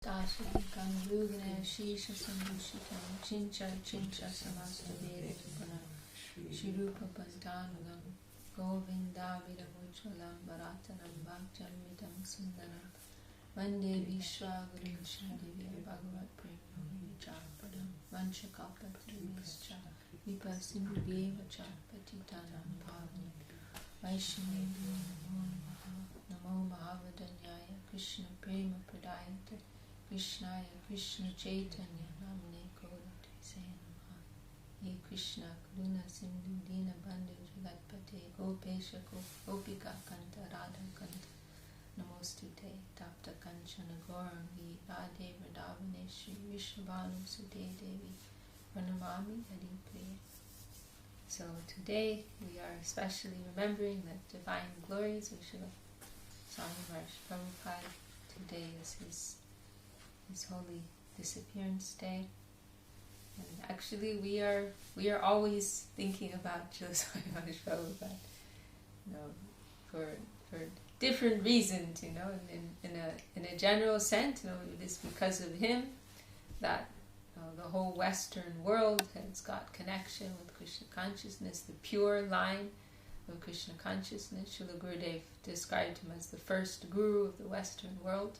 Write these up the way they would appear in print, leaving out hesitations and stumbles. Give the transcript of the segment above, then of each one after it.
Tashavikam Yugana Shisha Sambhushikam Chincha Chincha Samasta Vedapanam Shirupa Pantanugam Govinda Vidamuchalam Bharatanam Bhaktam Mitam Sundaram Vande Vishwa Guru Shadivya Bhagavat Prema Vichapadam Vanshakapatrischa Vipasindhudeva Patitanam Bhavani Vaishnavya Namo Mahavadanyaya Krishna Prema Pradayate Krishnaya Krishna Chaitanya Namne Gaurate Se Namaha Ye Krishna Karuna Sindhu Dina Bandhu Jagatpate Gopesha Gopika Kanta Radha Kanta Namostute Tapta Kanchana Gaurangi Radhe Vrindavaneshri Vishvabhanu Sute Devi Pranamami Haripriya. So today we are especially remembering the divine glories of Srila Swami Maharaj Prabhupada. Today is his holy disappearance day, and actually we are always thinking about Srila Swami Maharaj Prabhupada, for different reasons, in a general sense, it is because of him that the whole Western world has got connection with Krishna consciousness, the pure line of Krishna consciousness. Srila Gurudev described him as the first guru of the Western world.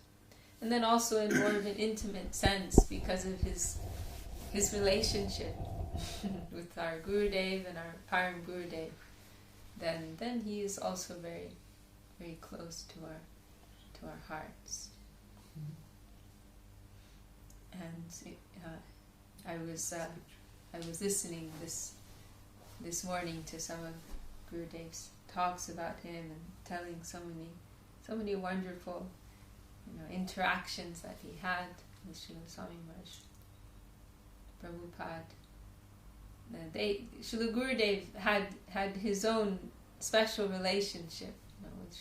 And then also in more of an intimate sense, because of his relationship with our Gurudev and our Param Gurudev, then he is also very, very close to our hearts. And I was listening this morning to some of Gurudev's talks about him and telling so many wonderful interactions that he had with Srila Swami Maharaj Prabhupada. Srila Gurudev had his own special relationship with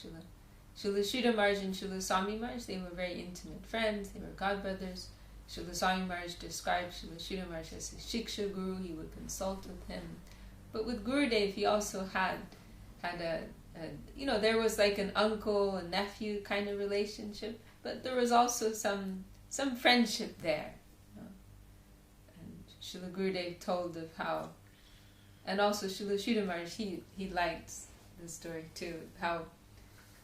Srila Sridhar Maharaj and Srila Swami Maharaj. They were very intimate friends. They were godbrothers. Srila Swami Maharaj described Srila Sridhar Maharaj as his Shiksha Guru. He would consult with him. But with Gurudev, he also had a there was like an uncle and nephew kind of relationship, but there was also some friendship there. And Srila Gurudev told of how, and also Srila Sridhar Maharaj, he liked the story too, how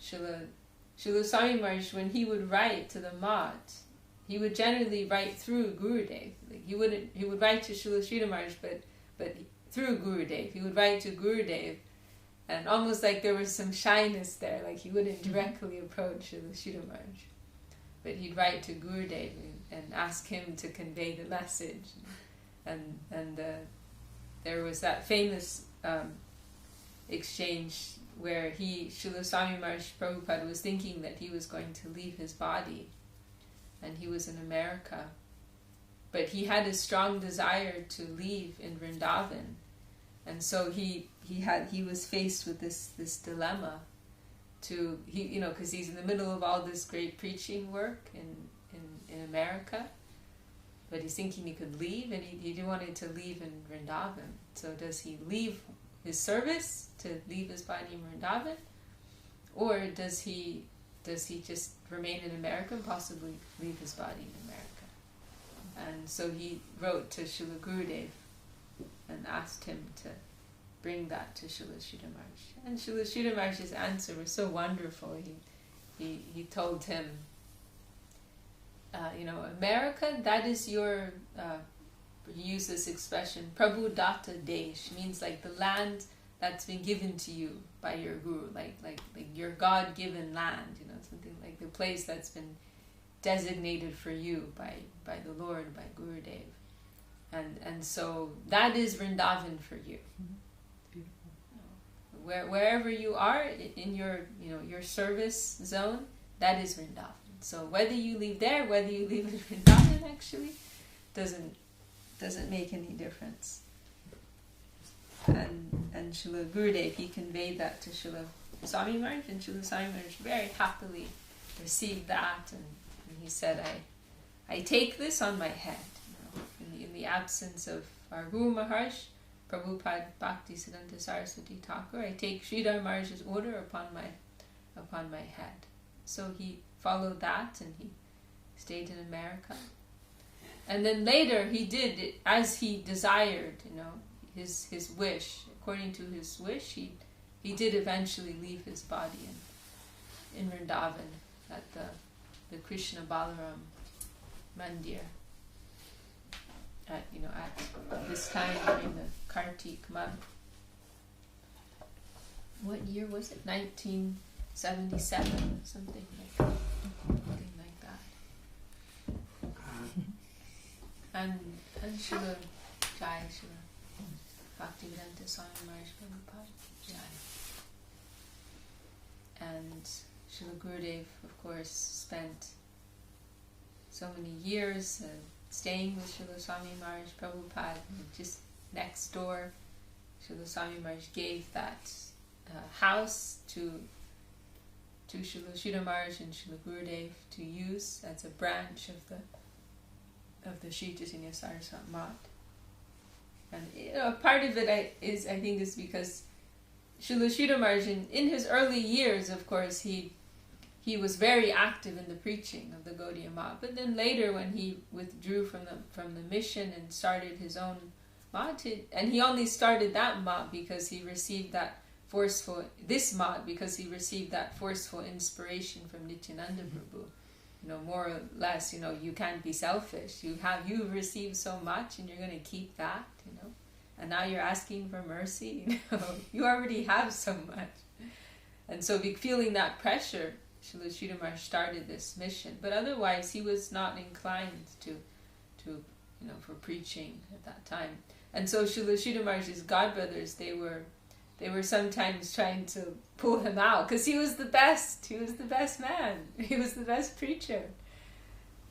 Srila Swami Maharaj, when he would write to the Math, he would generally write through Gurudev. Like he would write to Srila Sridhar Maharaj, but through Gurudev. He would write to Gurudev, and almost like there was some shyness there, like he wouldn't directly approach Srila Sridhar Maharaj. But he'd write to Gurudev and ask him to convey the message. And there was that famous exchange where Srila Swami Maharaj Prabhupada was thinking that he was going to leave his body, and he was in America. But he had a strong desire to leave in Vrindavan. And so he was faced with this dilemma because he's in the middle of all this great preaching work in America, but he's thinking he could leave, and he wanted to leave in Vrindavan. So does he leave his service to leave his body in Vrindavan, or does he just remain in America and possibly leave his body in America? And so he wrote to Srila Gurudev and asked him to bring that to Srila Sridhar Maharaj. And Srila Sridhar Maharaj's answer was so wonderful. He told him, America, that is your, he used this expression, Prabhu Datta Desh, means like the land that's been given to you by your Guru, like your God-given land, something like the place that's been designated for you by the Lord, by Gurudev. And so that is Vrindavan for you. Wherever you are in your service zone, that is Vrindavan. So whether you leave there, whether you leave in Vrindavan, actually doesn't make any difference. And Srila Gurudev, he conveyed that to Srila Swami Maharaj, and Srila Swami Maharaj very happily received that, and he said, I take this on my head. In the absence of our Guru Maharaj, Prabhupada Bhakti Siddhanta Saraswati Thakur, I take Sridhar Maharaj's order upon my head. So he followed that, and stayed in America. And then later he did it as he desired, his wish. According to his wish, he did eventually leave his body in Vrindavan at the Krishna Balaram Mandir. At this time during the Kartik month. What year was it? 1977, something like that. And Srila Jai, Srila Bhaktivedanta Swami Maharaj Prabhupad Jai. And Srila Gurudev, of course, spent so many years staying with Srila Swami Maharaj Prabhupada. Just next door, Srila Swami Maharaj gave that house to Srila Sridhar Maharaj and Srila Gurudev to use as a branch of the Sri Chaitanya Saraswat Math. And part of it I think is because Srila Sridhar Maharaj in his early years, of course, he was very active in the preaching of the Gaudiya Math. But then later, when he withdrew from the mission and started his own Math, and he only started that Math because he received that forceful inspiration from Nityananda Prabhu. More or less, you can't be selfish. You've received so much, and you're going to keep that, and now you're asking for mercy. You already have so much, and so feeling that pressure, Srila Sridhar Maharaj started this mission. But otherwise, he was not inclined to for preaching at that time. And so Srila Sridhar Maharaj's godbrothers, they were sometimes trying to pull him out because he was the best. He was the best man. He was the best preacher,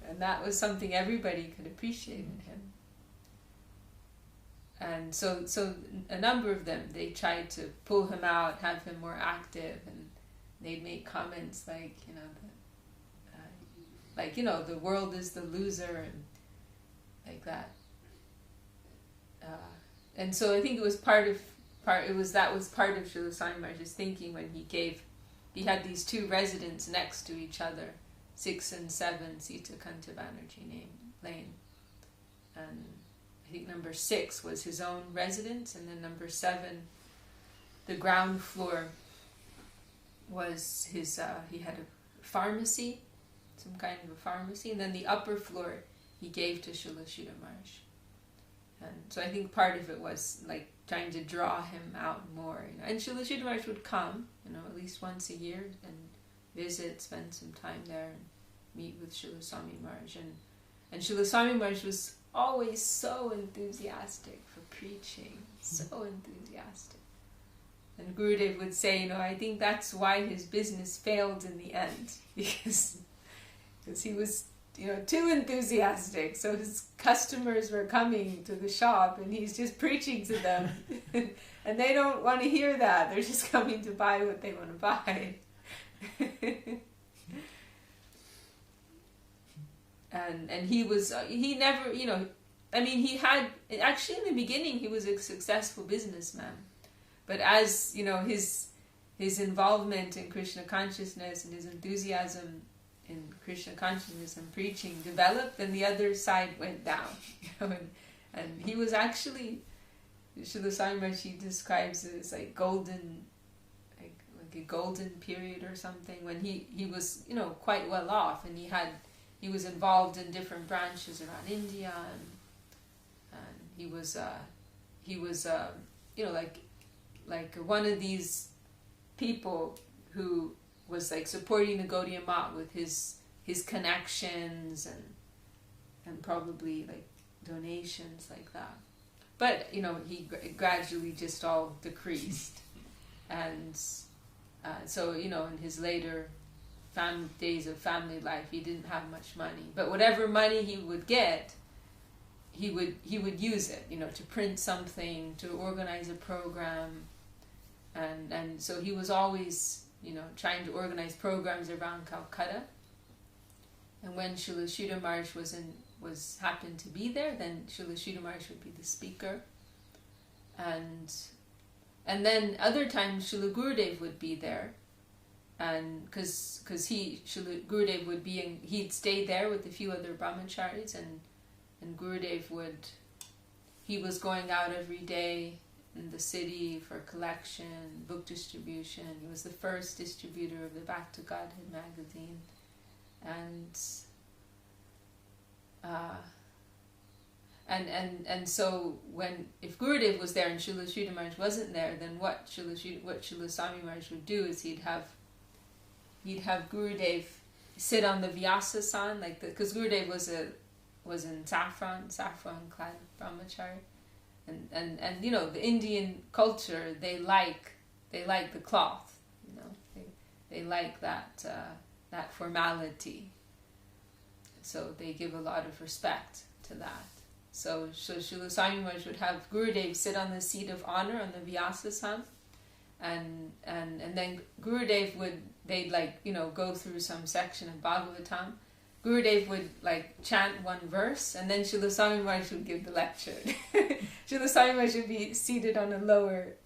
and that was something everybody could appreciate in him. And so a number of them, they tried to pull him out, have him more active, and they'd make comments like, the world is the loser, and like that. And so I think it was part of Srila Swami Maharaj's thinking when he had these two residents next to each other, 6 and 7 Sita Kanta Banerjee Lane. And I think number 6 was his own residence, and then number 7, the ground floor was his, he had a pharmacy, some kind of a pharmacy, and then the upper floor he gave to Srila Sridhar Maharaj. And so I think part of it was like trying to draw him out more, And Srila Sridhar Maharaj would come, at least once a year and visit, spend some time there and meet with Srila Swami Maharaj. And Srila Swami Maharaj was always so enthusiastic for preaching, so enthusiastic. And Gurudev would say, I think that's why his business failed in the end, because he was too enthusiastic. So his customers were coming to the shop and he's just preaching to them. And they don't want to hear that. They're just coming to buy what they want to buy. And he never, he had, actually in the beginning he was a successful businessman. But as, his involvement in Krishna consciousness and his enthusiasm in Krishna consciousness and preaching developed, then the other side went down. And he was actually, Srila Swami Maharaj, he describes it as like golden, like a golden period or something, when he was, quite well off, and he was involved in different branches around India, and he was like one of these people who was like supporting the Gaudiya Math with his connections and probably like donations like that. But he gradually just all decreased, and so in his later days of family life, he didn't have much money. But whatever money he would get, he would use it, to print something, to organize a program, and so he was always trying to organize programs around Calcutta. And when Srila Sridhar Maharaj happened to be there, then Srila Sridhar Maharaj would be the speaker. And then other times Srila Gurudev would be there. and because Gurudev would be he'd stayed there with a few other brahmacharis, and Gurudev he was going out every day in the city for collection, book distribution. He was the first distributor of the Back to Godhead magazine, and so if Gurudev was there and Srila Sridhar Maharaj wasn't there, then what Srila Swami Maharaj would do is he'd have Gurudev sit on the Vyasasan, because Gurudev was in saffron clad brahmachari, and the Indian culture, they like the cloth, they like that formality, so they give a lot of respect to that. So Srila Swami Maharaj would have Gurudev sit on the seat of honor on the Vyasasan, and then Gurudev they'd go through some section of Bhagavatam. Gurudev would chant one verse, and then Srila Swami Maharaj would give the lecture. Srila Swami Maharaj would be seated on a lower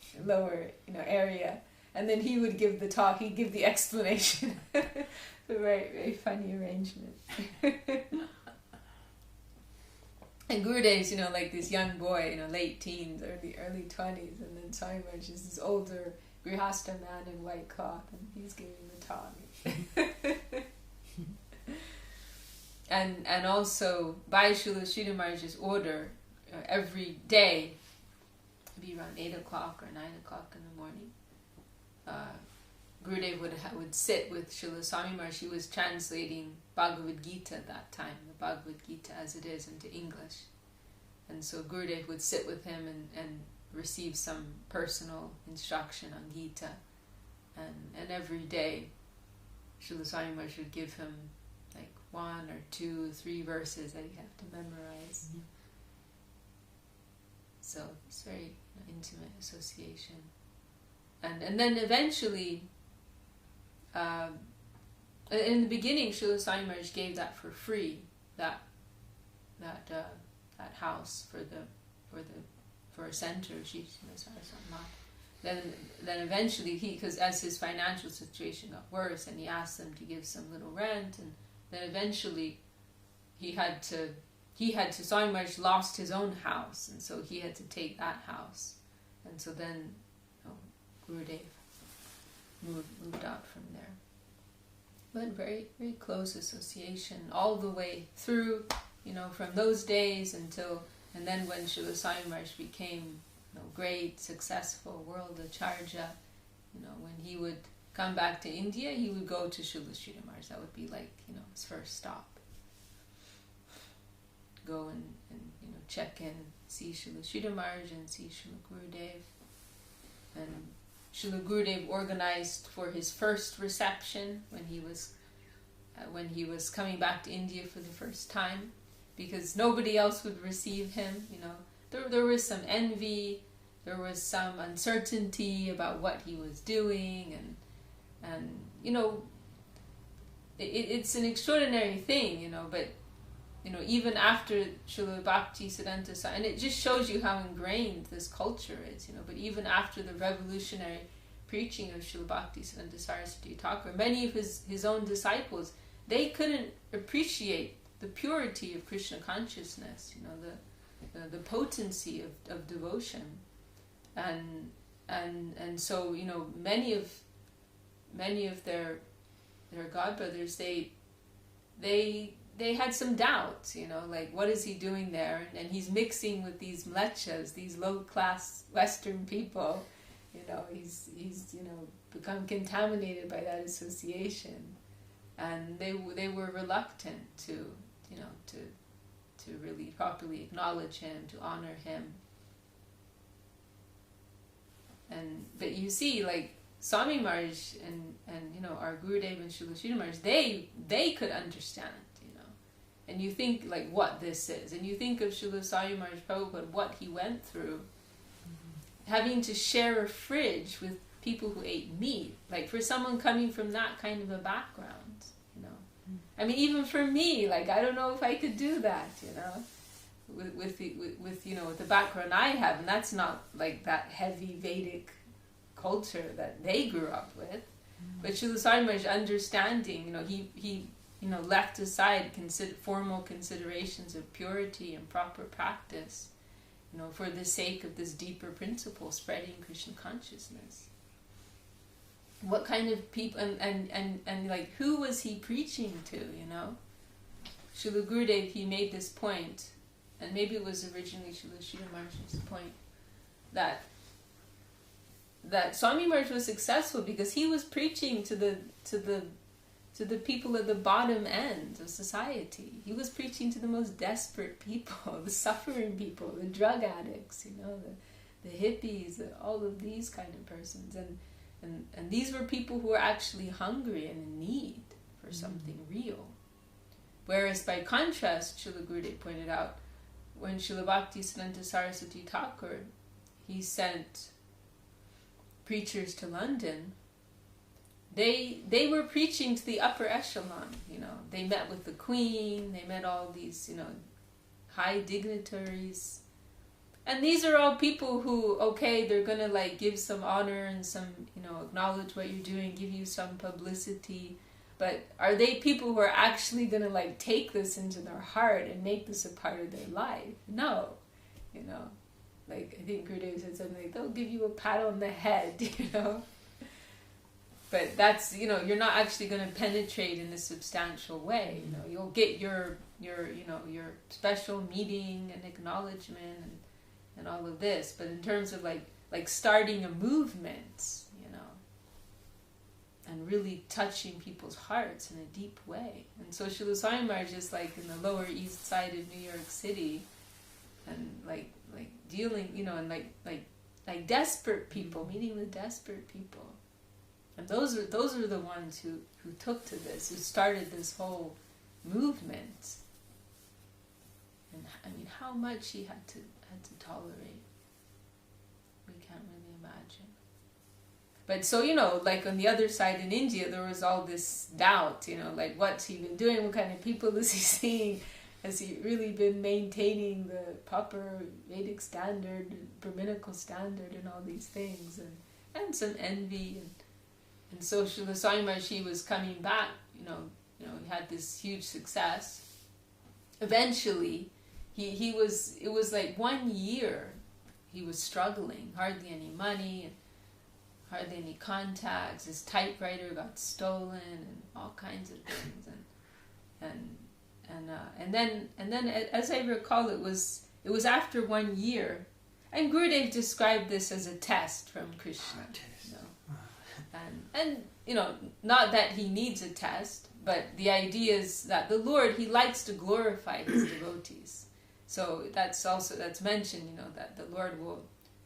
area, and then he would give the talk. He'd give the explanation. A very, very funny arrangement. And Gurudev's, like this young boy, late teens, early 20s, and then Swami Maharaj is this older Grihastha man in white cloth, and he's giving the talk. And also, by Srila Sridhar Maharaj's order, every day, it'd be around 8 o'clock or 9 o'clock in the morning, Gurudev would sit with Srila Swami Maharaj. He was translating Bhagavad Gita at that time, the Bhagavad Gita as it is, into English. And so Gurudev would sit with him and receive some personal instruction on Gita. And every day, Srila Swami Maharaj would give him 1 or 2, 3 verses that he'd have to memorize. Mm-hmm. So it's very intimate association. And then eventually, in the beginning, Srila Swami Maharaj gave that for free, that house for a center. Then eventually because as his financial situation got worse, and he asked them to give some little rent, and then eventually Swami Maharaj lost his own house, and so he had to take that house, and so then Gurudev moved out from there. But very, very close association all the way through, from those days until, and then when Srila Swami Maharaj became great, successful world acharya, when he would come back to India, he would go to Srila Sridhar Maharaj. That would be his first stop. Go and check in, see Srila Sridhar Maharaj and see Srila Gurudev. And Srila Gurudev organized for his first reception when he was coming back to India for the first time, because nobody else would receive him. There was some envy, there was some uncertainty about what he was doing, and it's an extraordinary thing, but even after Srila Bhakti Siddhanta Saraswati, and it just shows you how ingrained this culture is, but even after the revolutionary preaching of Srila Bhakti Siddhanta Saraswati Thakur, many of his own disciples, they couldn't appreciate the purity of Krishna consciousness, the potency of devotion, and so many of their godbrothers, they had some doubts, what is he doing there? And he's mixing with these mlechas, these low-class Western people. He's become contaminated by that association, and they were reluctant to really properly acknowledge him, to honor him. But you see, Swami Maharaj and our Gurudev and Srila Sridhar Maharaj, they could understand, and you think what this is, and you think of Srila Swami Maharaj Prabhupada, what he went through, having to share a fridge with people who ate meat, for someone coming from that kind of a background, I mean, even for me, I don't know if I could do that, with the background I have, and that's not that heavy Vedic culture that they grew up with. But Srila Swami Maharaj understanding, he left aside formal considerations of purity and proper practice, for the sake of this deeper principle, spreading Krishna consciousness. What kind of people, and like, who was he preaching to, Srila Gurudev, he made this point, and maybe it was originally Srila Maharaj's point, that Swami Maharaj was successful because he was preaching to the people at the bottom end of society. He was preaching to the most desperate people, the suffering people, the drug addicts, the hippies, all of these kind of persons. And these were people who were actually hungry and in need for something real. Whereas by contrast, Srila Gurudev pointed out, when Srila Bhaktisiddhanta Saraswati Thakur, he sent preachers to London, they were preaching to the upper echelon. They met with the Queen, they met all these high dignitaries, and these are all people who, okay, they're gonna like give some honor and some acknowledge what you're doing, give you some publicity, but are they people who are actually gonna like take this into their heart and make this a part of their life? No. Like, I think Gurudev said something like, they'll give you a pat on the head, But that's, you're not actually going to penetrate in a substantial way. You'll get your special meeting and acknowledgement and all of this. But in terms of like starting a movement, and really touching people's hearts in a deep way. And so Srila Swami Maharaj is like in the Lower East Side of New York City, and like dealing, and like desperate people, meeting with desperate people. And those are the ones who took to this, who started this whole movement. And I mean, how much he had to tolerate, we can't really imagine. But so, like on the other side in India, there was all this doubt, like what's he been doing? What kind of people is he seeing? Has he really been maintaining the proper Vedic standard, Brahminical standard, and all these things, and some envy, and so Srila Swami Maharaj, he was coming back, he had this huge success. Eventually, it was like 1 year he was struggling, hardly any money, and hardly any contacts. His typewriter got stolen, and all kinds of things, and then as I recall, it was after 1 year, and Gurudev described this as a test from Krishna. And not that he needs a test, but the idea is that the Lord, he likes to glorify his devotees. So that's mentioned, that the Lord will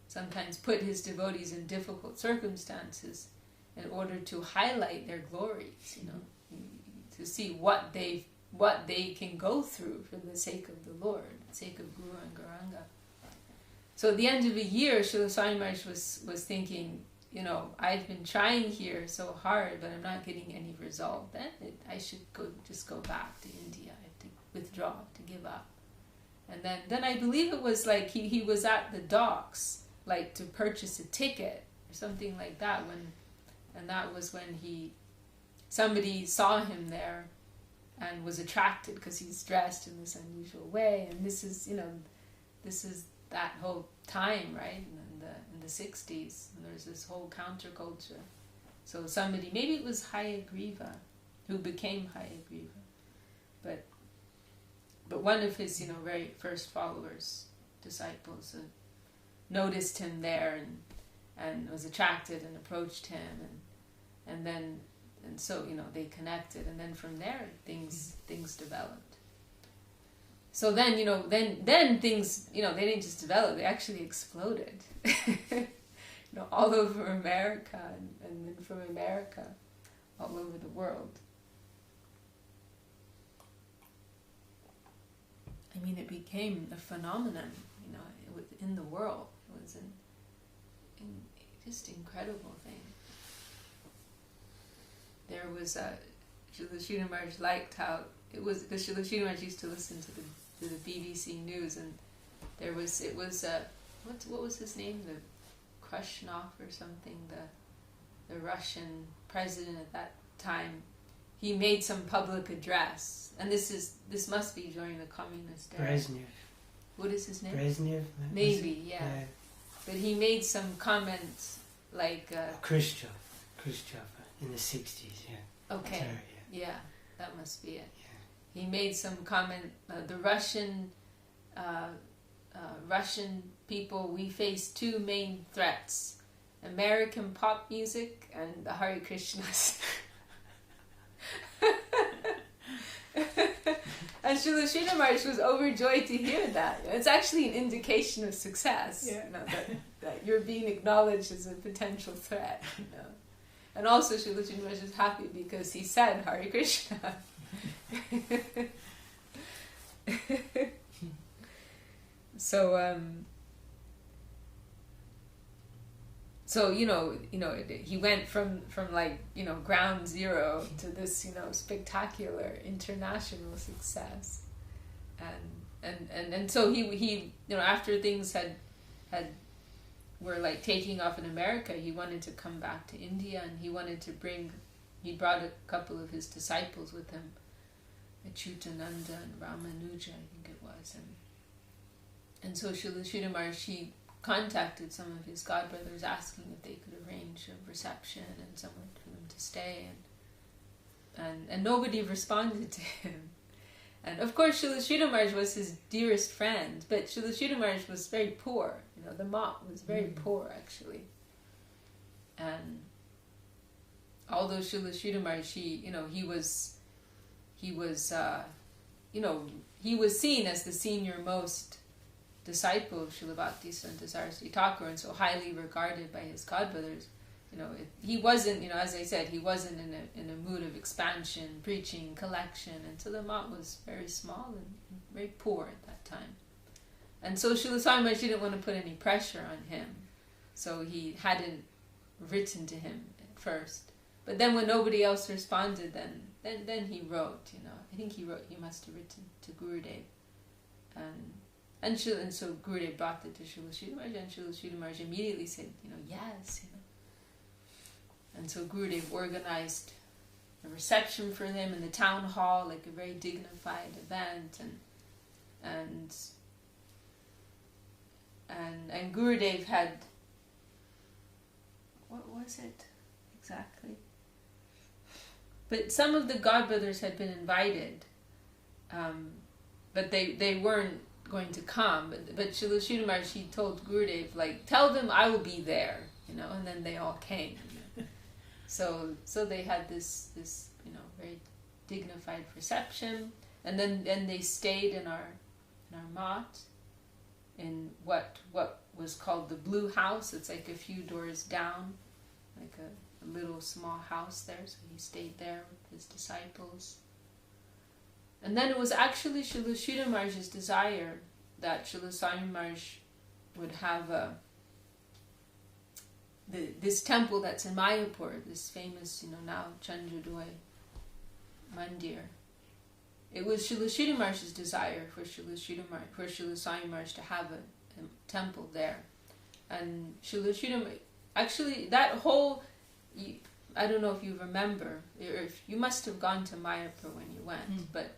sometimes put his devotees in difficult circumstances in order to highlight their glories, to see what they can go through for the sake of the Lord, the sake of Guru and Gauranga. So at the end of a year, Srila Swami Maharaj was thinking, I've been trying here so hard, but I'm not getting any result. Then I should go back to India. I have to withdraw, to give up. And then I believe it was like he was at the docks, like to purchase a ticket or something like that. And that was when somebody saw him there and was attracted because he's dressed in this unusual way. And this is that whole time, right? In the 60s, and there's this whole counterculture. So somebody, maybe it was Hayagriva, who became Hayagriva, but one of his, very first followers, disciples, noticed him there and was attracted and approached him, and so they connected, and then from there things developed. So then, then things, they didn't just develop, they actually exploded. All over America, and then from America, all over the world. I mean, it became a phenomenon, in the world. It was just incredible thing. There was Srila Sridhar Maharaj liked how it was, because Srila Sridhar Maharaj used to listen to the BBC News, and it was what was his name, the Krushnov or something, the Russian president at that time, he made some public address, and this must be during the communist era. Brezhnev. What is his name? Brezhnev? Maybe, yeah. But he made some comments like... Khrushchev in the 60s, yeah. Okay, Sorry, yeah, that must be it. Yeah. He made some comment, the Russian people, we face two main threats: American pop music and the Hare Krishnas. And Srila Sridhar Maharaj was overjoyed to hear that. It's actually an indication of success, that you're being acknowledged as a potential threat. And also Srila Sridhar Maharaj was happy because he said Hare Krishna. So he went from ground zero to this spectacular international success, and so he after things were like taking off in America, he wanted to come back to India, and he brought a couple of his disciples with him, Achyutananda and Ramanuja, I think it was, and so Srila Sridhar Maharaj, he contacted some of his godbrothers asking if they could arrange a reception and somewhere for them to stay, and nobody responded to him. And of course Srila Sridhar Maharaj was his dearest friend, but Srila Sridhar Maharaj was very poor. The mott was very poor actually. And although Srila Sridhar Maharaj, he was seen as the senior most disciple of Srila Bhaktisiddhanta Saraswati Thakur, and so highly regarded by his godbrothers, he wasn't, as I said, he wasn't in a mood of expansion, preaching, collection, and so the mott was very small and very poor at that time. And so Srila Swami Maharaj didn't want to put any pressure on him, so he hadn't written to him at first. But then when nobody else responded, then he wrote. I think he must have written to Gurudev, and so Gurudev brought it to Srila Sridhar Maharaj, and Srila Sridhar Maharaj immediately said, yes. And so Gurudev organized a reception for them in the town hall, like a very dignified event, and Gurudev had, what was it exactly? But some of the godbrothers had been invited, but they weren't going to come. But Srila Sridhar Maharaj, he told Gurudev, tell them I will be there, and then they all came. So they had this very dignified reception, and then they stayed in our mott, in what was called the Blue House. It's like a few doors down, like a little small house there. So he stayed there with his disciples. And then it was actually Srila Sridhar Maharaj's desire that Srila Swami Maharaj would have this temple that's in Mayapur, this famous, now Chandrodaya Mandir. It was Srila Sridhar Maharaj's desire for Srila Swami Maharaj to have a temple there. And Srila Sridhar Maharaj, actually that whole, I don't know if you remember, or if you must have gone to Mayapur when you went, but,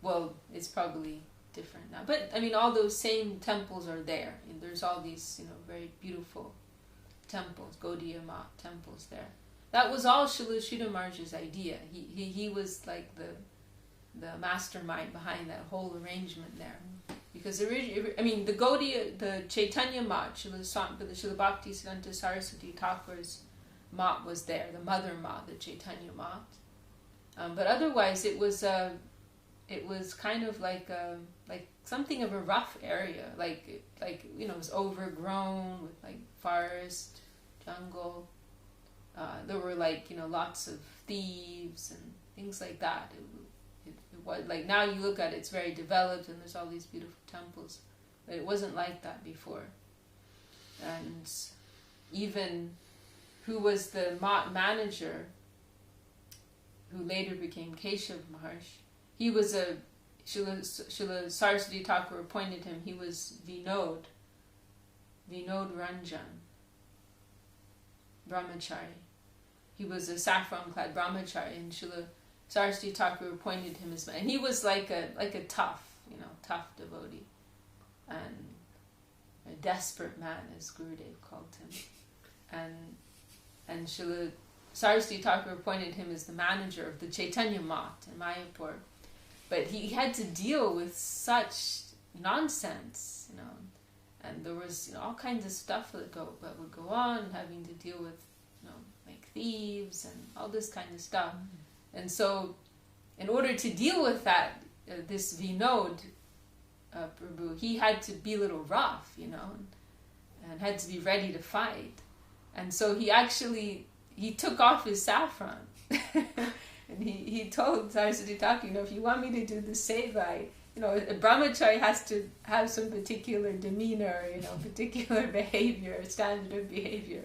well, it's probably different now. But, all those same temples are there. And there's all these, very beautiful temples, Gaudiya Math temples there. That was all Srila Sridhar Maharaj's idea. He was like the mastermind behind that whole arrangement there. Because the Chaitanya Math, Srila Bhaktisiddhanta Saraswati Thakur's Math was there, the mother Math, the Chaitanya Math. But otherwise, it was kind of like something of a rough area, it was overgrown with forest, jungle. There were lots of thieves and things like that. It was now you look at it, it's very developed and there's all these beautiful temples, but it wasn't like that before. And even who was the manager, who later became Keshav Maharaj, he was Srila Saraswati Thakur appointed him. He was Vinod Ranjan, Brahmachari. he was a saffron-clad brahmachari, and Srila Saraswati Thakur appointed him as, and he was like a tough devotee, and a desperate man, as Gurudev called him, and Srila Saraswati Thakur appointed him as the manager of the Chaitanya Mat in Mayapur, but he had to deal with such nonsense, and there was all kinds of stuff that would go on, having to deal with like thieves and all this kind of stuff. And so in order to deal with that, this Vinod Prabhu, he had to be a little rough, and had to be ready to fight. And so he took off his saffron and he told Saraswati Thakur, if you want me to do the seva, a brahmachari has to have some particular demeanor, particular behavior, standard of behavior.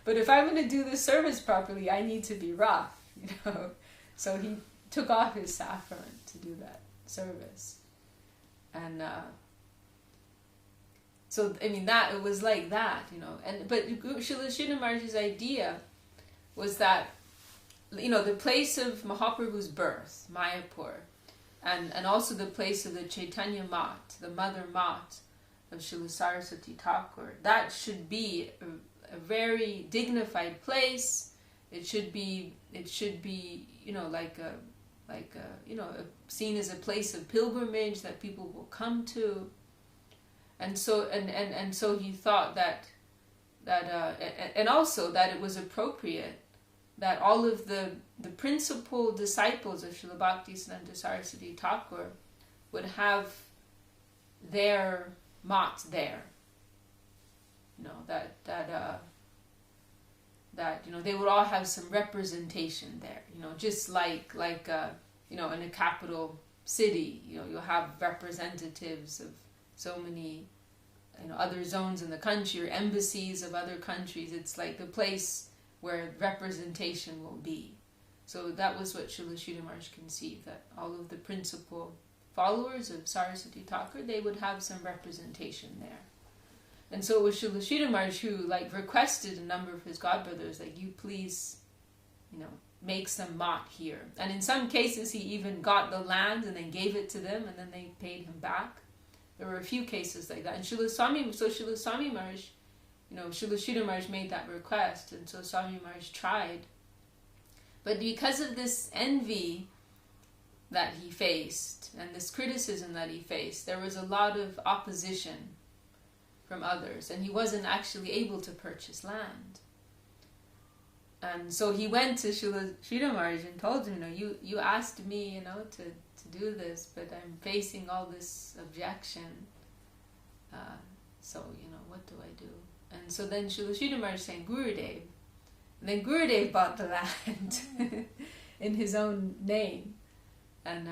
But if I'm going to do the service properly, I need to be rough, So he took off his saffron to do that service. And so, that, it was like that, but Srila Sridhar Maharaj's idea was that, the place of Mahaprabhu's birth, Mayapur, and also the place of the Chaitanya Mat, the mother Mat of Srila Saraswati Thakur, that should be a very dignified place. It should be seen as a place of pilgrimage that people will come to. And so so he thought that and also that it was appropriate that all of the principal disciples of Srila Bhaktisiddhanta Saraswati Thakur would have their mat there. That they would all have some representation there. Just like in a capital city, you'll have representatives of so many other zones in the country, or embassies of other countries. It's like the place where representation will be. So that was what Srila Sridhar Maharaj conceived, that all of the principal followers of Saraswati Thakur, they would have some representation there. And so it was Srila Sridhar Maharaj who requested a number of his godbrothers, you please, make some mat here. And in some cases he even got the land and then gave it to them, and then they paid him back. There were a few cases like that. And Srila Swami Maharaj, Srila Sridhar Maharaj made that request, and so Swami Maharaj tried. But because of this envy that he faced, and this criticism that he faced, there was a lot of opposition from others, and he wasn't actually able to purchase land. And so he went to Srila Sridhar Maharaj and told him, you asked me, to do this, but I'm facing all this objection. So, what do I do? And so then Srila Sridhar Maharaj saying, Gurudev. And then Gurudev bought the land in his own name, and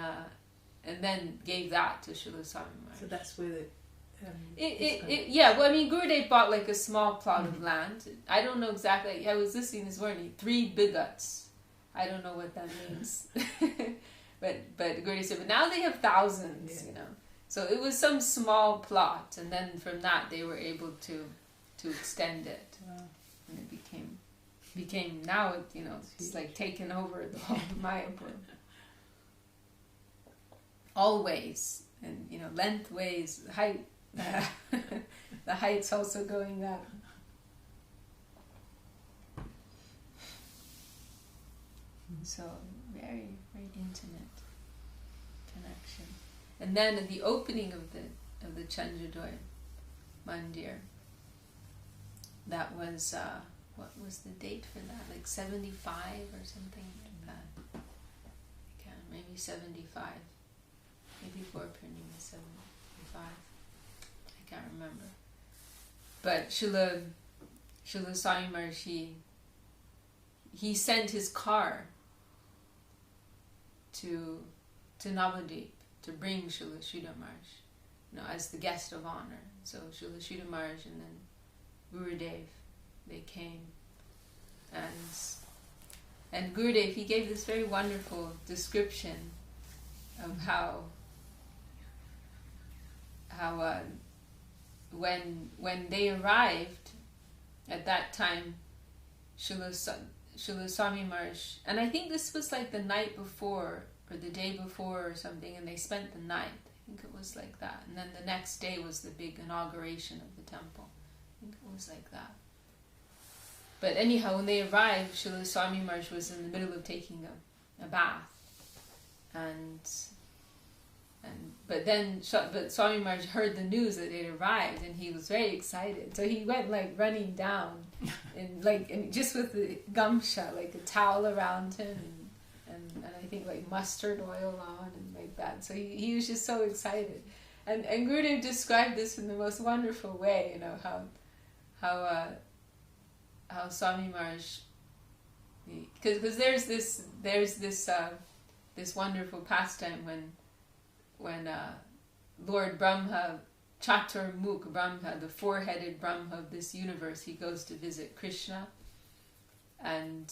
then gave that to Srila Swami Maharaj. So that's where the Gurudev bought a small plot of land. I don't know exactly. I was listening this morning. 3 bigats. I don't know what that means. but Gurudev said, but now they have thousands. So it was some small plot, and then from that they were able to extend it. Wow. And it became now it's like taken over the whole of Mayapur. All ways, and lengthways, height. The height's also going up. So very, very intimate connection. And then at the opening of the Chandradoy Mandir, that was what was the date for that? 75 or something like that. Maybe 75. Maybe before Purnima 75. I can't remember. But Srila Swami Maharaj, he sent his car to Navadvip to bring Srila Sridhar Maharaj, as the guest of honor. So Srila Sridhar Maharaj and then Gurudev, they came, and Gurudev, he gave this very wonderful description of how when they arrived at that time, Srila Srila Swami Maharaj, and I think this was like the night before or the day before or something, and they spent the night. I think it was like that. And then the next day was the big inauguration of the temple. I think it was like that. But anyhow, when they arrived, Srila Swami Maharaj was in the middle of taking a bath, but Swami Maharaj heard the news that they'd arrived, and he was very excited. So he went like running down, and just with the gamsha, like a towel around him, and I think like mustard oil on and like that. So he was just so excited, and Gurudev described this in the most wonderful way. You know how Swami Maharaj, because there's this wonderful pastime when Lord Brahma, Chaturmukh Brahma, the four-headed Brahma of this universe, he goes to visit Krishna, and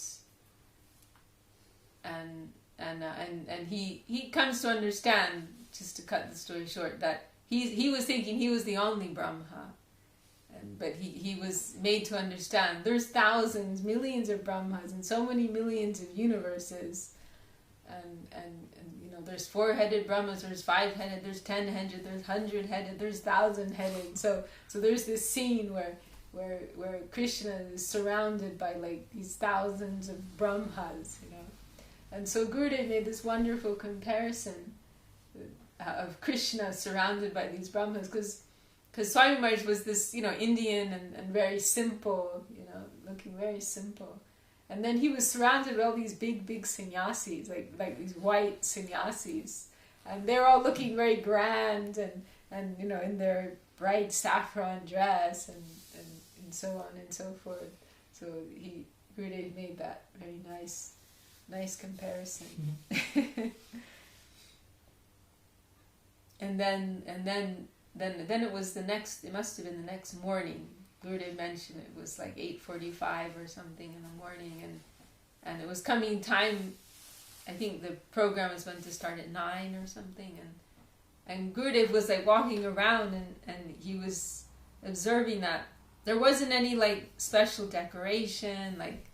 he comes to understand, just to cut the story short, that he was thinking he was the only Brahma, but he was made to understand there's thousands, millions of Brahmas, and so many millions of universes, and you know, there's four-headed Brahmas, there's five-headed, there's 10-headed, there's 100-headed, there's 1,000-headed. So there's this scene where Krishna is surrounded by like these thousands of Brahmas, you know. And so Gurudev made this wonderful comparison of Krishna surrounded by these Brahmas, because Swami Maharaj was this, you know, Indian and very simple, you know, looking very simple. And then he was surrounded by all these big sannyasis, like these white sannyasis. And they're all looking very grand and you know, in their bright saffron dress and so on and so forth. So Gurudev made that very nice comparison. Mm-hmm. and then it was it must have been the next morning. Gurudev mentioned it was like 8:45 or something in the morning, and it was coming time. I think the program was meant to start at 9 or something, and Gurudev was like walking around and he was observing that there wasn't any like special decoration, like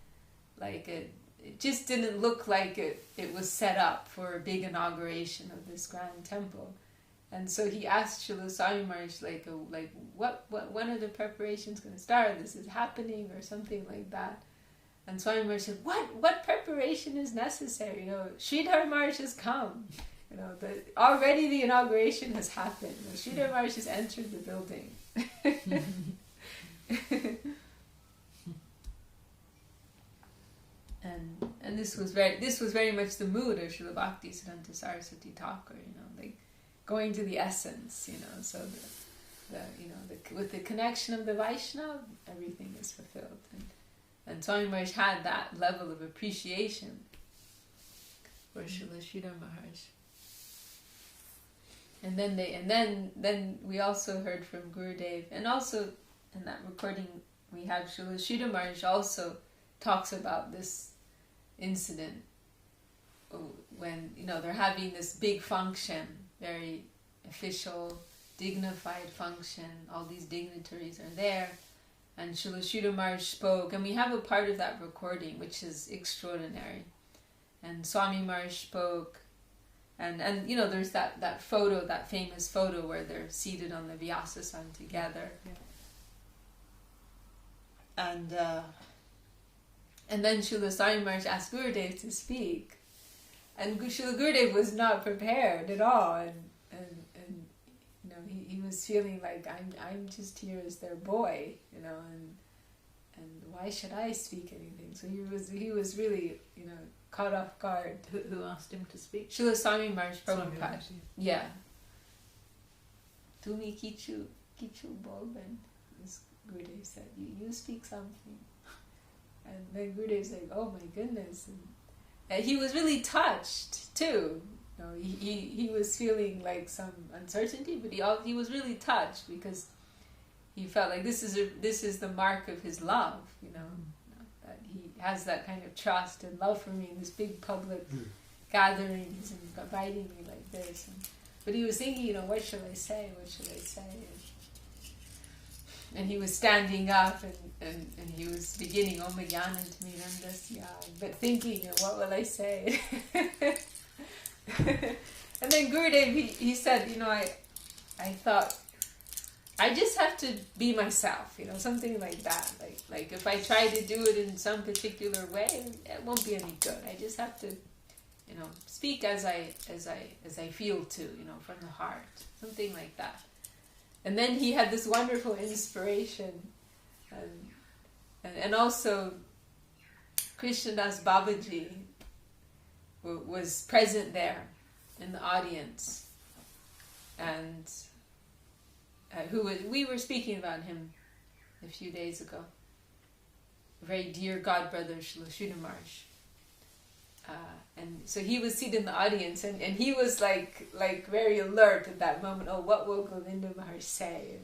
it just didn't look like it was set up for a big inauguration of this grand temple. And so he asked Srila Swami Maharaj, what when are the preparations going to start? This is happening or something like that. And Swami Maharaj said, what preparation is necessary? You know, Sridhar Maharaj has come. You know, already the inauguration has happened. You know, Sridhar Maharaj has entered the building. And this was very much the mood of Srila Bhaktisiddhanta Saraswati Thakur. You know, like going to the essence, you know, so with the connection of the Vaishnava, everything is fulfilled. And Swami Maharaj had that level of appreciation for Srila Sridhar Maharaj. And then we also heard from Gurudev, and also in that recording we have Srila Sridhar Maharaj also talks about this incident when, you know, they're having this big function, very official, dignified function. All these dignitaries are there, and Srila Sridhar Maharaj spoke, and we have a part of that recording which is extraordinary. And Swami Maharaj spoke, and you know, there's that photo, that famous photo where they're seated on the Vyasasana together. Yeah. And then Srila Swami Maharaj asked Gurudev to speak. And Srila Gurudev was not prepared at all, and you know, he was feeling like I'm just here as their boy, you know, and why should I speak anything? So he was really, you know, caught off guard. Who asked him to speak? Srila Swami Maharaj Prabhupad. Yeah. Tumi kichu bolben. This Gurudev said, you speak something. And then Gurudev's like, oh my goodness. And he was really touched too. You know, he was feeling like some uncertainty, but he was really touched because he felt like this is the mark of his love, you know, that he has that kind of trust and love for me in this big public gatherings and inviting me like this. But he was thinking, you know, what should I say? What should I say? and he was standing up and he was beginning Om Jnanam Timirandasya, but thinking, what will I say? And then Gurudev, he said, I thought, I just have to be myself, something like that. Like if I try to do it in some particular way, it won't be any good. I just have to, speak as I feel to, from the heart, something like that. And then he had this wonderful inspiration, and also Krishnadas Babaji was present there in the audience, and we were speaking about him a few days ago. A very dear godbrother, Srila Swami Maharaj. And so he was seated in the audience, and he was like very alert at that moment. Oh, what will Govinda Maharaj say?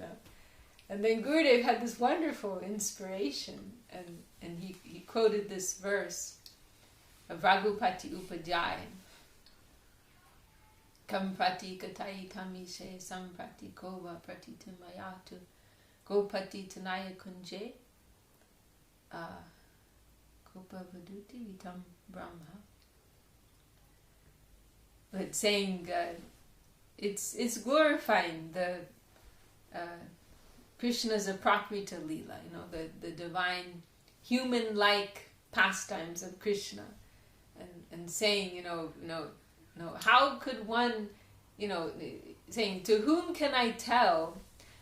And then Gurudev had this wonderful inspiration, and he quoted this verse of Raghupati Upadhyay. Kam prati katai tamise samprati kova prati timayatu gopati tanaya kunje kopa vaduti vitam brahma. But saying it's glorifying the Krishna's aprakrita lila, the divine human-like pastimes of Krishna, and saying, how could one, saying, to whom can I tell,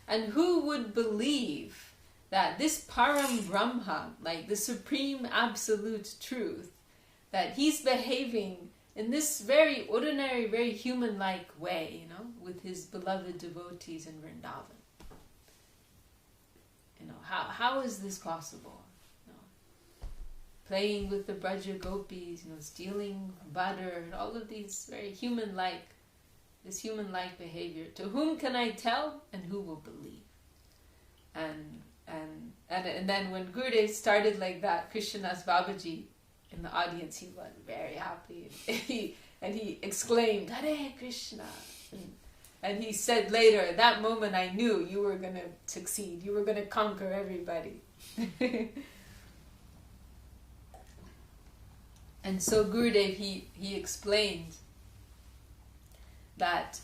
and who would believe that this Param Brahma, like the supreme absolute truth, that he's behaving in this very ordinary, very human-like way, with his beloved devotees in Vrindavan. How is this possible? Playing with the Braja Gopis, stealing butter, and all of these very human-like, this human-like behavior. To whom can I tell, and who will believe? And then when Gurudev started like that, Krishnadas Babaji in the audience, he was very happy, and he exclaimed, Hare Krishna. And he said later, at that moment I knew you were going to succeed, you were going to conquer everybody. And so Gurudev, he explained that,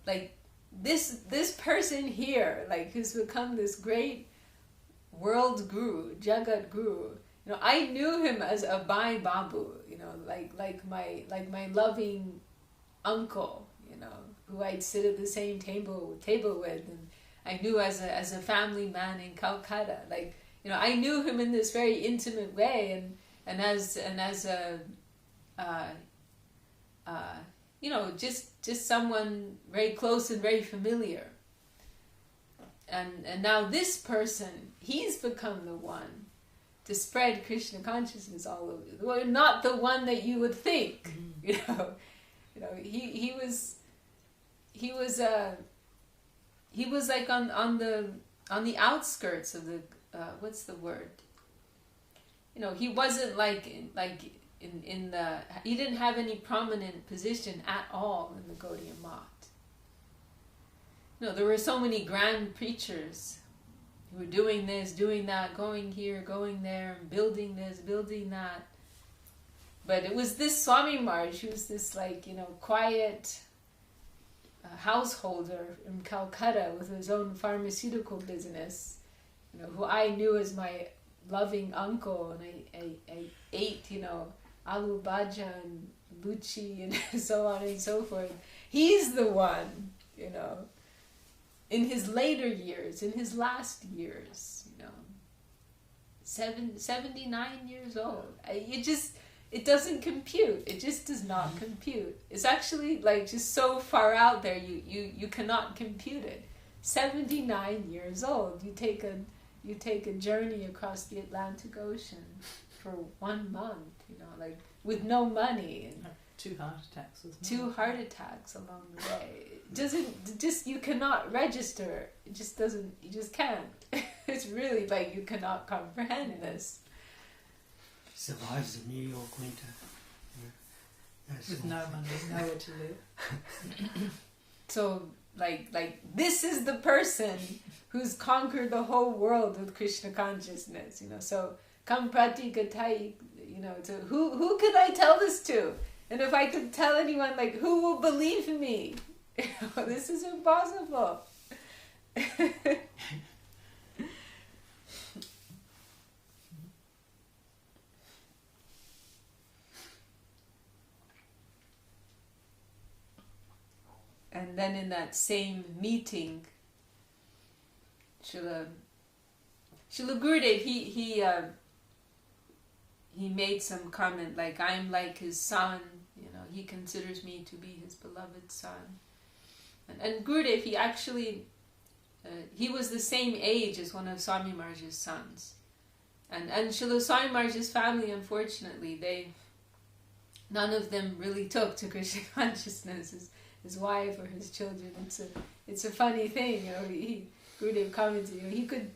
like this person here, like who's become this great world guru, Jagat Guru, I knew him as a Bhai Babu, like my loving uncle, who I'd sit at the same table with, and I knew as a family man in Calcutta, I knew him in this very intimate way, and as a just someone very close and very familiar. And now this person, he's become the one to spread Krishna consciousness all over. Well, not the one that you would think. Mm-hmm. He was like on the outskirts of the what's the word? He wasn't he didn't have any prominent position at all in the Gaudiya Math. There were so many grand preachers who were doing this, doing that, going here, going there, building this, building that. But it was this Swami Maharaj, who was this quiet householder in Calcutta with his own pharmaceutical business, who I knew as my loving uncle, and I ate, aloo bhaja and luchi and so on and so forth. He's the one, in his later years, in his last years, 79 years old. It doesn't compute. It just does not compute. It's actually just so far out there, you cannot compute it. 79 years old. You take a journey across the Atlantic Ocean for 1 month, with no money, and 2 heart attacks. 2 heart attacks along the way. You cannot register. It just doesn't. You just can't. It's really you cannot comprehend this. Survives the New York winter. With no money, nowhere to live. So, this is the person who's conquered the whole world with Krishna consciousness, so kam prati gatai, so who could I tell this to? And if I could tell anyone, like, who will believe me? This is impossible. And then in that same meeting, Srila Gurudev, he made some comment like, I'm like his son, he considers me to be his beloved son. And Gurudev, he actually, he was the same age as one of Swami Maharaj's sons. And Srila Swami Maharaj's family, unfortunately, none of them really took to Krishna consciousness. His wife or his children. It's a funny thing, Gurudev commented, he could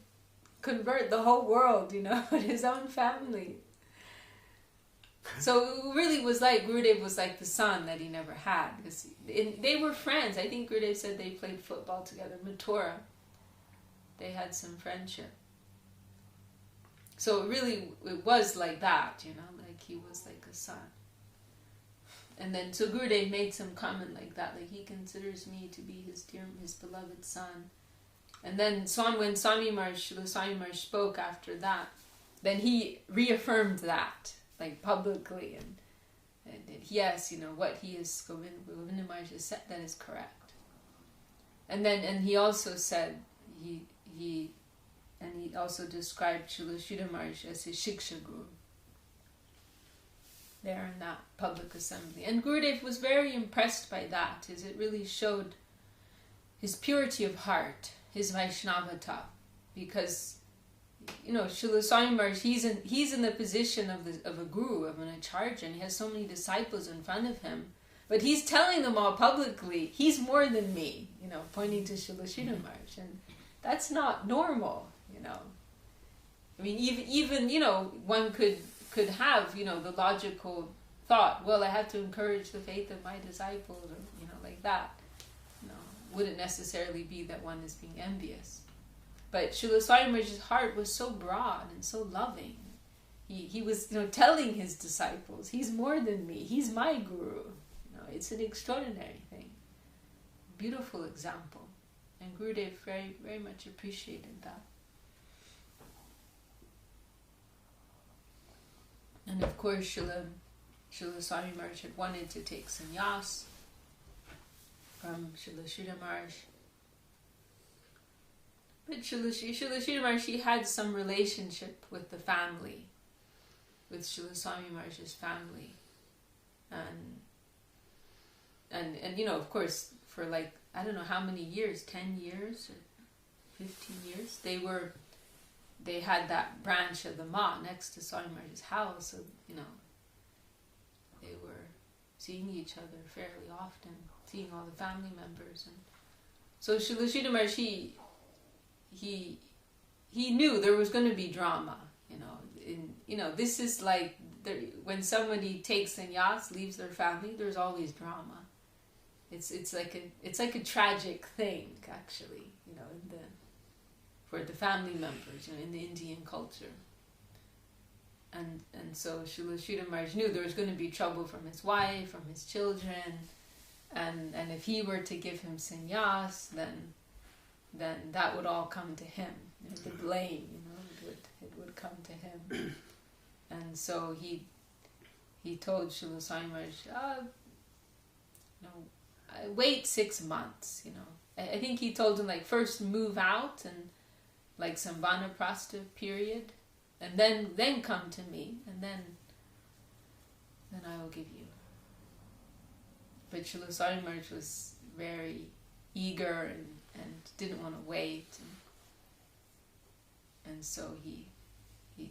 convert the whole world, but his own family. So it really was like Gurudev was like the son that he never had, because they were friends. I think Gurudev said they played football together, Mathura. They had some friendship. So it was like that, like he was like a son. And then, so Gurudev made some comment like that, like, he considers me to be his beloved son. And then when Srila Swami Maharaj spoke after that, then he reaffirmed that, like, publicly, and yes, what he is, Govinda Maharaj has said, that is correct. And he also said, he also described Srila Sridhar Maharaj as his Shiksha Guru, there in that public assembly. And Gurudev was very impressed by that, as it really showed his purity of heart, his Vaishnavata, because, Srila Swami Maharaj, he's in the position of a guru, of an acharya, and he has so many disciples in front of him, but he's telling them all publicly, he's more than me, pointing to Srila Sridhar Maharaj, and that's not normal, I mean, even one could have, the logical thought, well, I have to encourage the faith of my disciples, or, like that. Wouldn't necessarily be that one is being envious. But Srila Swami Maharaj's heart was so broad and so loving. He was, telling his disciples, he's more than me, he's my guru. It's an extraordinary thing. Beautiful example. And Gurudev very, very much appreciated that. And of course, Srila Swami Maharaj had wanted to take sannyas from Srila Sridhar Maharaj. But Srila Sridhar Maharaj, he had some relationship with the family, with Srila Swami Maharaj's family. And of course, for like, I don't know how many years, 10 years or 15 years, they had that branch of the Ma next to Swami Maharaj's house, so, they were seeing each other fairly often, seeing all the family members. And so Srila Sridhar Maharaj, he knew there was going to be drama, this is like, when somebody takes sannyas, leaves their family, there's always drama. It's like a tragic thing, actually, for the family members, in the Indian culture. And so Srila Sridhar Maharaj knew there was going to be trouble from his wife, from his children, and if he were to give him sannyas, then that would all come to him. The blame, it would come to him. And so he told Srila Swami Maharaj, wait 6 months, I think he told him, like, first move out and like some vanaprastha period, and then come to me, and then I will give you. But Srila Swami Maharaj was very eager and didn't want to wait, and so he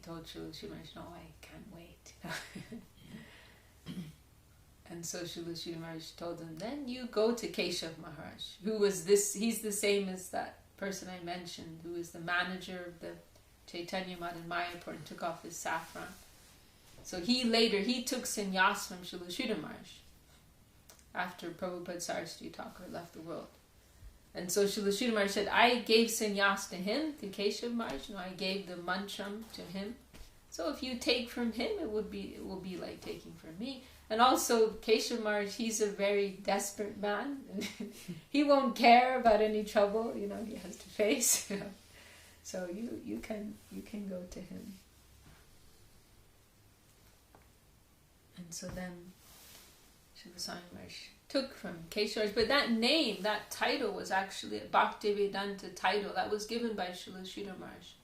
told Srila Sridhar Maharaj, no, I can't wait. And so Srila Sridhar Maharaj told him, then you go to Keshav Maharaj, who was he's the same as that person I mentioned, who was the manager of the Chaitanya Math in Mayapur and took off his saffron. So he took sannyas from Srila Sridhar Maharaj after Prabhupada Saraswati Thakur left the world. And so Srila Sridhar Maharaj said, I gave sannyas to him, to Keshav Maharaj. I gave the mantram to him. So if you take from him, it will be like taking from me. And also Keshav Maharaj, he's a very desperate man. He won't care about any trouble, he has to face. So you can go to him. And so then Srila Swami Maharaj took from Keshav, but that name, that title was actually a Bhaktivedanta title that was given by Srila Sridhar Maharaj.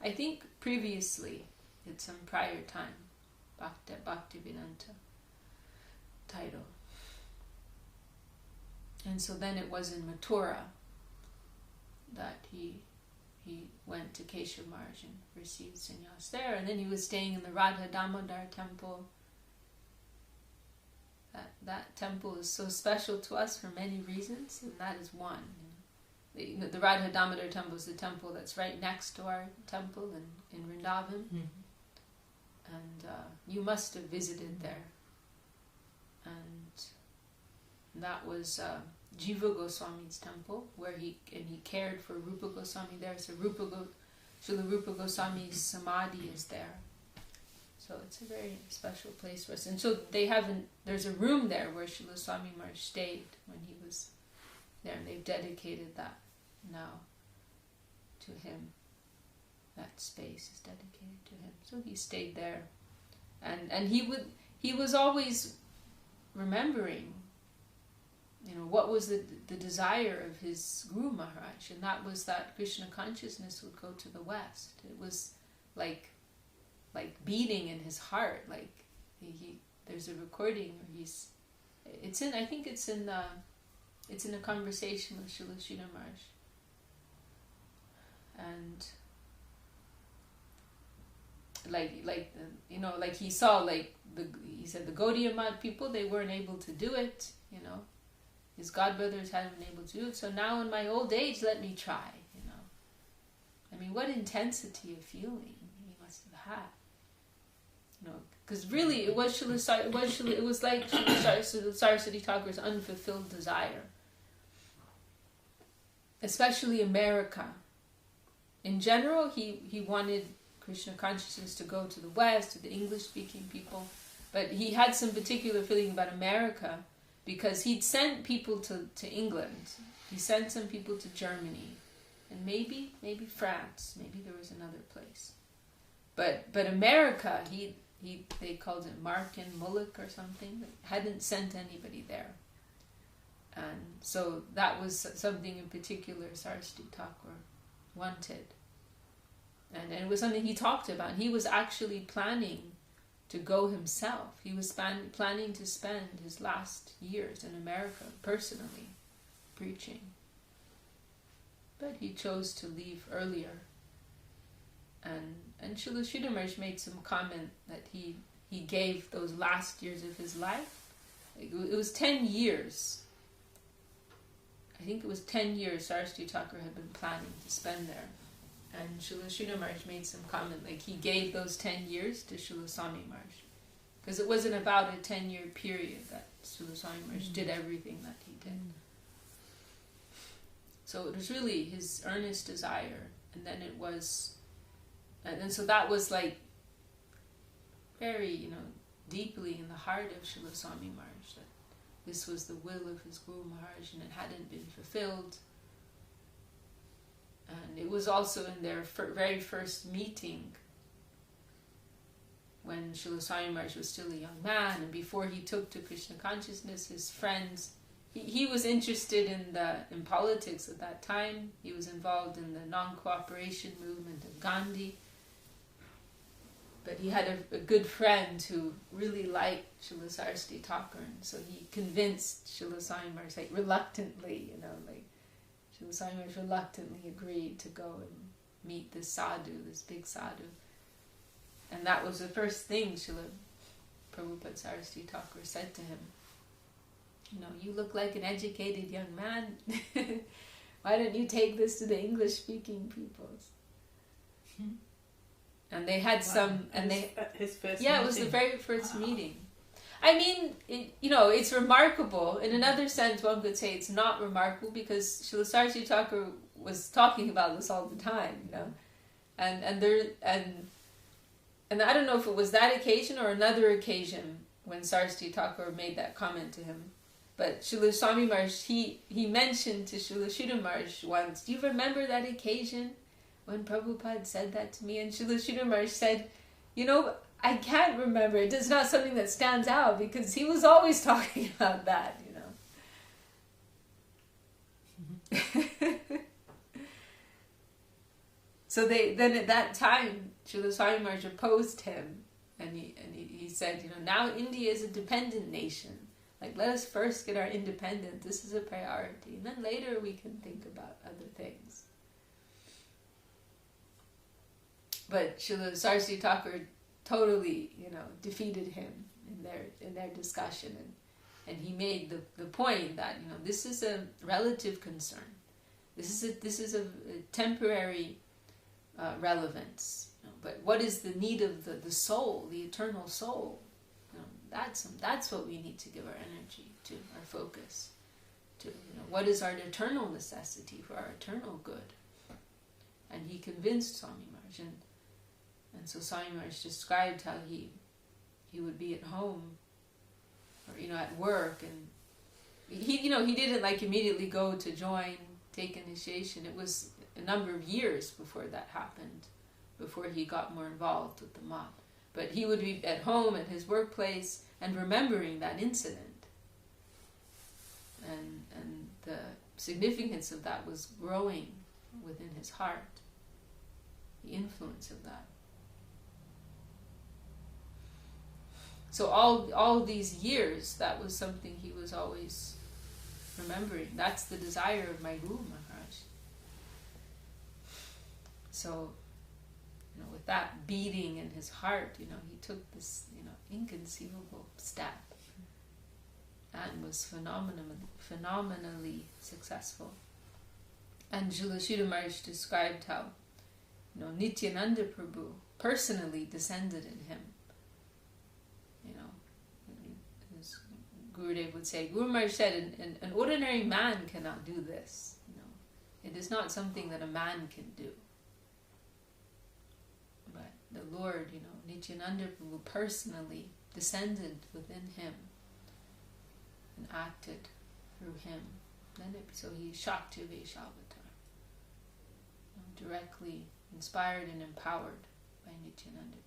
I think previously, at some prior time, Bhaktivedanta title. And so then it was in Mathura that he went to Keshav Maharaj and received sannyas there, and then he was staying in the Radha Damodar temple. That temple is so special to us for many reasons, and that is one. The Radha Damodar temple is the temple that's right next to our temple in Vrindavan. Mm-hmm. And you must have visited there. And that was Jiva Goswami's temple, where he cared for Rupa Goswami there. So Srila Rupa Goswami's samadhi is there. So it's a very special place for us. And so there's a room there where Srila Swami Maharaj stayed when he was there. And they've dedicated that now to him. That space is dedicated to him. So he stayed there. And he was always remembering, what was the desire of his Guru Maharaj. And that was that Krishna consciousness would go to the West. It was like beating in his heart, like there's a recording where it's in a conversation with Srila Sridhar Maharaj, and he saw he said the Gaudiya Math people, they weren't able to do it, his godbrothers hadn't been able to do it, so now in my old age let me try. I mean, what intensity of feeling he must have had. Because really it was like Saraswati Thakur's unfulfilled desire. Especially America. In general, he wanted Krishna consciousness to go to the West, to the English-speaking people. But he had some particular feeling about America because he'd sent people to England. He sent some people to Germany. And maybe France. Maybe there was another place. But America, they called it Markin Mullik or something, hadn't sent anybody there. And so that was something in particular Saraswati Thakur wanted. And it was something he talked about. He was actually planning to go himself. He was planning to spend his last years in America personally preaching. But he chose to leave earlier. And Srila Sridhar Maharaj made some comment that he gave those last years of his life. It was 10 years. I think it was 10 years Saraswati Thakur had been planning to spend there. And Srila Sridhar Maharaj made some comment, he gave those 10 years to Srila Swami Maharaj. Because it wasn't about a 10-year period that Srila Swami Maharaj did everything that he did. So it was really his earnest desire. And then it was... And so that was very, deeply in the heart of Srila Swami Maharaj, that this was the will of his Guru Maharaj and it hadn't been fulfilled. And it was also in their very first meeting when Srila Swami Maharaj was still a young man, and before he took to Krishna consciousness, his friends, he was interested in politics at that time. He was involved in the non-cooperation movement of Gandhi. But he had a good friend who really liked Srila Saraswati Thakur, and so he convinced Srila Swami Maharaj, reluctantly, Srila Swami Maharaj reluctantly agreed to go and meet this sadhu, this big sadhu. And that was the first thing Srila Prabhupada Saraswati Thakur said to him. You look like an educated young man. Why don't you take this to the English-speaking peoples? And they had his first meeting. It was the very first meeting. I mean, it's remarkable. In another sense, one could say it's not remarkable because Srila Saraswati Thakur was talking about this all the time, and I don't know if it was that occasion or another occasion when Saraswati Thakur made that comment to him. But Srila Swami Maharaj, he mentioned to Srila Sridhar Maharaj once, do you remember that occasion when Prabhupada said that to me? And Srila Sridhar Maharaj said, I can't remember. It is not something that stands out because he was always talking about that, So then at that time, Srila Swami Maharaj opposed him, and he said, now India is a dependent nation. Like, let us first get our independence. This is a priority. And then later we can think about other things. But Srila Saraswati Thakur totally, defeated him in their discussion. And he made the point that, this is a relative concern. This is a temporary relevance. But what is the need of the soul, the eternal soul? That's what we need to give our energy to, our focus to. What is our eternal necessity for our eternal good? And he convinced Swami Maharaj, and so Swami Maharaj described how he would be at home, or at work, and he didn't like immediately go to take initiation. It was a number of years before that happened, before he got more involved with the mob. But he would be at home, at his workplace, and remembering that incident. And the significance of that was growing within his heart. The influence of that. So all these years, that was something he was always remembering. That's the desire of my Guru Maharaj. So, with that beating in his heart, he took this, inconceivable step and was phenomenally successful. And Srila Sridhar Maharaj described how, Nityananda Prabhu personally descended in him. As Gurudev would say, Guru Maharaj said, an ordinary man cannot do this. It is not something that a man can do. But the Lord, Nityananda Prabhu personally descended within him and acted through him. So he Shakti Vaishyavatar, directly inspired and empowered by Nityananda Prabhu.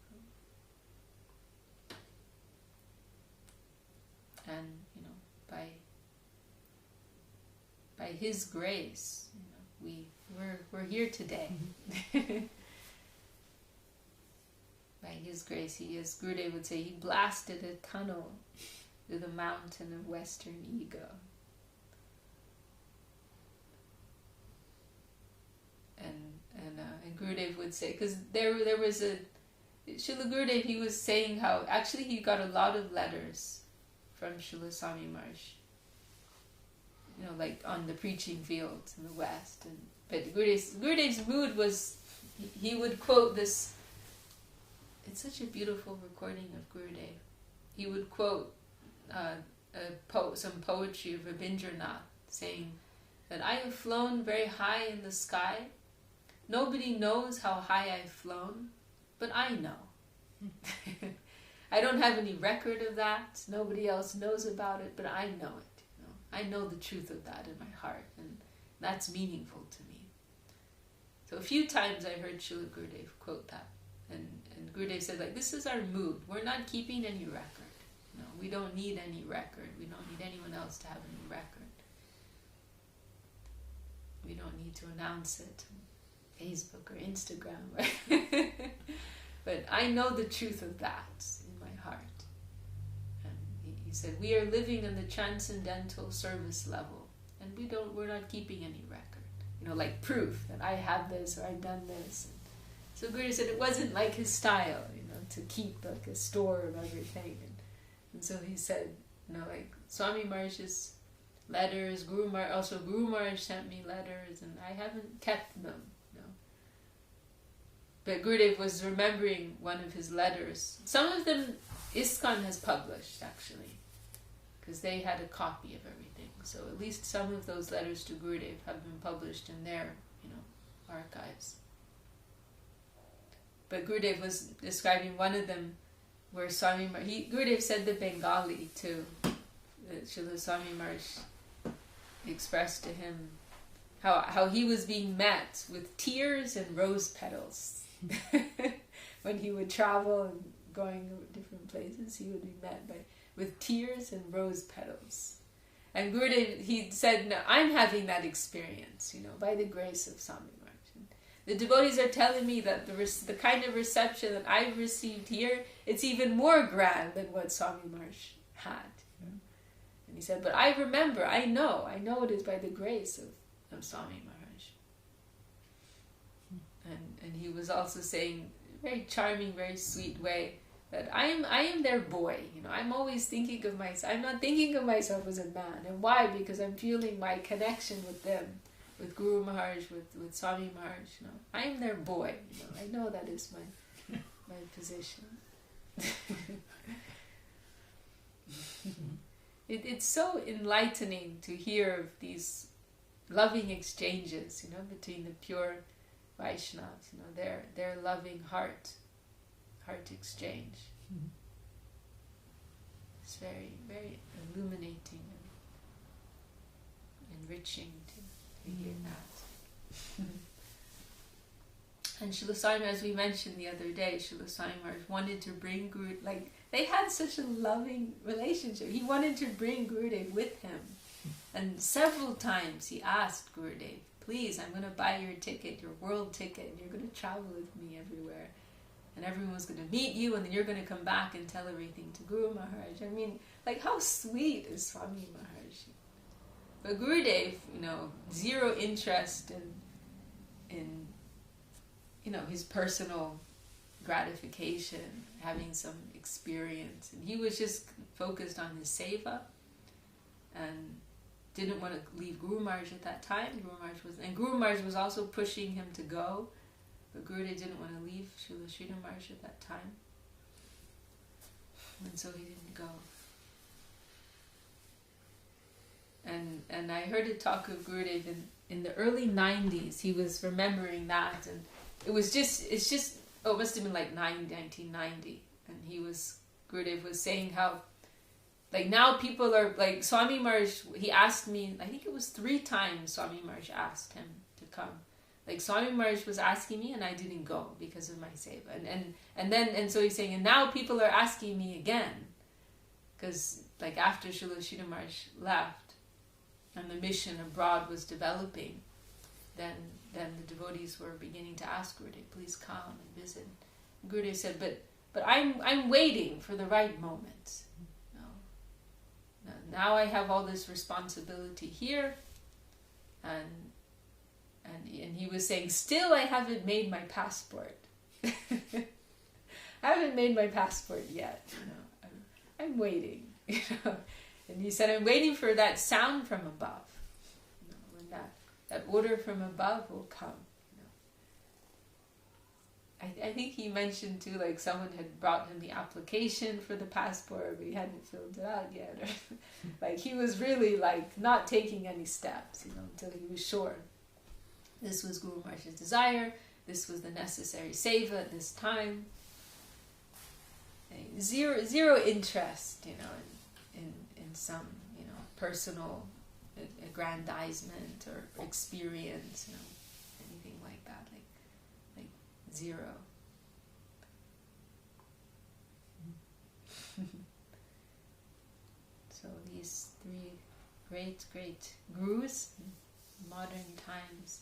And, by his grace, we're here today. By his grace, Gurudev would say, he blasted a tunnel through the mountain of Western ego. And Gurudev would say, because there was Srila Gurudev, he was saying how actually he got a lot of letters from Srila Swami Maharaj, like on the preaching fields in the West. But Gurudev's mood was, he would quote this. It's such a beautiful recording of Gurudev. He would quote some poetry of Rabindranath, saying that I have flown very high in the sky. Nobody knows how high I've flown, but I know. I don't have any record of that. Nobody else knows about it, but I know it. I know the truth of that in my heart, and that's meaningful to me. So a few times I heard Srila Gurudev quote that. And Gurudev said, this is our mood. We're not keeping any record. We don't need any record. We don't need anyone else to have any record. We don't need to announce it on Facebook or Instagram. But I know the truth of that in my heart. And he said, we are living in the transcendental service level, and we're not keeping any record. Like proof that I have this or I've done this. So Gurudev said it wasn't like his style, to keep like a store of everything. And so he said, like Swami Maharaj's letters, Guru Maharaj sent me letters, and I haven't kept them. But Gurudev was remembering one of his letters. Some of them ISKCON has published, actually, because they had a copy of everything. So at least some of those letters to Gurudev have been published in their, archives. But Gurudev was describing one of them where Gurudev said the Bengali too. Srila Swami Maharaj expressed to him how he was being met with tears and rose petals. When he would travel and going to different places, he would be met with tears and rose petals. And Gurudev, he said, no, I'm having that experience, by the grace of Swami Maharaj. The devotees are telling me that the kind of reception that I've received here, it's even more grand than what Swami Maharaj had. And he said, but I remember, I know it is by the grace of Swami Maharaj. And he was also saying, very charming, very sweet way, that I am their boy. I'm always thinking of myself. I'm not thinking of myself as a man. And why? Because I'm feeling my connection with them, with Guru Maharaj, with Swami Maharaj. I am their boy. I know that is my position. It's so enlightening to hear of these loving exchanges, between the pure Vaishnavas, their loving heart exchange. Mm-hmm. It's very, very illuminating and enriching to hear that. And Srila Swami, as we mentioned the other day, Srila Swami Maharaj wanted to bring Guru, they had such a loving relationship. He wanted to bring Gurudev with him. And several times he asked Gurudev, please, I'm going to buy your ticket, your world ticket, and you're going to travel with me everywhere. And everyone's going to meet you, and then you're going to come back and tell everything to Guru Maharaj. I mean, how sweet is Swami Maharaj? But Gurudev, zero interest in his personal gratification, having some experience. And he was just focused on his seva and didn't want to leave Guru Maharaj at that time. Guru Maharaj was also pushing him to go, but Gurudev didn't want to leave Srila Sridhar Maharaj at that time. And so he didn't go. And I heard a talk of Gurudev in the early 90s. He was remembering that, and it must have been 1990. And Gurudev was saying how, now people are, Swami Maharaj, he asked me, I think it was 3 times Swami Maharaj asked him to come. Swami Maharaj was asking me and I didn't go because of my seva. And so he's saying, and now people are asking me again. Because, after Srila Sridhar Maharaj left and the mission abroad was developing, then the devotees were beginning to ask Gurudev, please come and visit. And Gurudev said, but I'm waiting for the right moment. Now I have all this responsibility here, and he was saying, still I haven't made my passport. I haven't made my passport yet. I'm waiting. And he said, I'm waiting for that sound from above. When that order from above will come. I think he mentioned too, someone had brought him the application for the passport, but he hadn't filled it out yet. Or, he was really not taking any steps, until he was sure. This was Guru Maharaj's desire. This was the necessary seva at this time. Zero interest, in some, personal aggrandizement or experience, anything like that. Zero. So these 3 great gurus in modern times